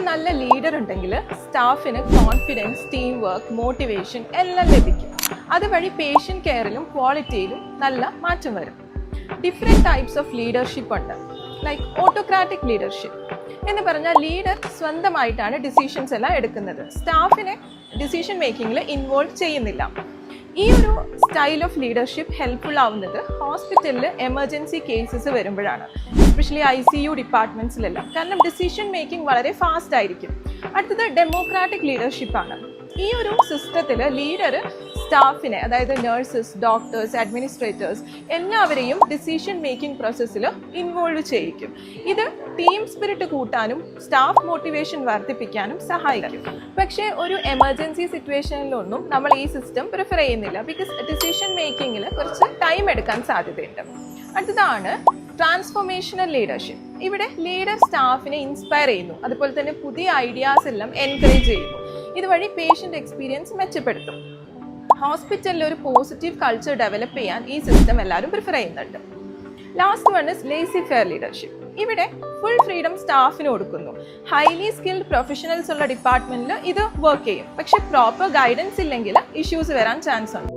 നല്ല ലീഡർ ഉണ്ടെങ്കിൽ സ്റ്റാഫിന് confidence, team work, motivation എല്ലാം ലഭിക്കും. അതുവഴി പേഷ്യൻ്റ് കെയറിലും ക്വാളിറ്റിയിലും നല്ല മാറ്റം വരും. ഡിഫറെൻറ്റ് ടൈപ്സ് ഓഫ് ലീഡർഷിപ്പ് ഉണ്ട്. ലൈക്ക് ഓട്ടോക്രാറ്റിക് ലീഡർഷിപ്പ് എന്ന് പറഞ്ഞാൽ ലീഡർ സ്വന്തമായിട്ടാണ് ഡിസിഷൻസ് എല്ലാം എടുക്കുന്നത്, സ്റ്റാഫിനെ ഡിസിഷൻ മേക്കിങ്ങിൽ ഇൻവോൾവ് ചെയ്യുന്നില്ല. ഈ ഒരു സ്റ്റൈൽ ഓഫ് ലീഡർഷിപ്പ് ഹെൽപ്ഫുൾ ആവുന്നത് ഹോസ്പിറ്റലിൽ എമർജൻസി കേസസ് വരുമ്പോഴാണ്, എസ്പെഷ്യലി ICU ഡിപ്പാർട്ട്മെൻറ്റ്സിലെല്ലാം. കാരണം ഡിസിഷൻ മേക്കിംഗ് വളരെ ഫാസ്റ്റ് ആയിരിക്കും. അടുത്തത് ഡെമോക്രാറ്റിക് ലീഡർഷിപ്പാണ്. ഈ ഒരു സിസ്റ്റത്തിൽ ലീഡർ സ്റ്റാഫിനെ, അതായത് നഴ്സസ്, ഡോക്ടേഴ്സ്, അഡ്മിനിസ്ട്രേറ്റേഴ്സ് എല്ലാവരെയും ഡിസിഷൻ മേക്കിംഗ് പ്രോസസ്സിൽ ഇൻവോൾവ് ചെയ്യിക്കും. ഇത് ടീം സ്പിരിറ്റ് കൂട്ടാനും സ്റ്റാഫ് മോട്ടിവേഷൻ വർദ്ധിപ്പിക്കാനും സഹായിക്കും. പക്ഷേ ഒരു എമർജൻസി സിറ്റുവേഷനിലൊന്നും നമ്മൾ ഈ സിസ്റ്റം പ്രിഫർ ചെയ്യുന്നില്ല. ബിക്കോസ് ഡിസിഷൻ മേക്കിങ്ങിൽ കുറച്ച് ടൈം എടുക്കാൻ സാധ്യതയുണ്ട്. അടുത്തതാണ് ട്രാൻസ്ഫോർമേഷണൽ ലീഡർഷിപ്പ്. ഇവിടെ ലീഡർ സ്റ്റാഫിനെ ഇൻസ്പയർ ചെയ്യുന്നു, അതുപോലെ തന്നെ പുതിയ ഐഡിയാസ് എല്ലാം എൻകറേജ് ചെയ്യുന്നു. ഇതുവഴി പേഷ്യൻ്റ് എക്സ്പീരിയൻസ് മെച്ചപ്പെടുത്തും. ഹോസ്പിറ്റലിൽ ഒരു പോസിറ്റീവ് കൾച്ചർ ഡെവലപ്പ് ചെയ്യാൻ ഈ സിസ്റ്റം എല്ലാവരും പ്രിഫർ ചെയ്യുന്നുണ്ട്. Last one is lazy fair leadership. ഇവിടെ ഫുൾ ഫ്രീഡം സ്റ്റാഫിന് കൊടുക്കുന്നു. ഹൈലി സ്കിൽഡ് പ്രൊഫഷണൽസ് ഉള്ള ഡിപ്പാർട്ട്മെന്റിൽ ഇത് വർക്ക് ചെയ്യും. പക്ഷെ പ്രോപ്പർ ഗൈഡൻസ് ഇല്ലെങ്കിൽ ഇഷ്യൂസ് വരാൻ ചാൻസ് ഉണ്ട്.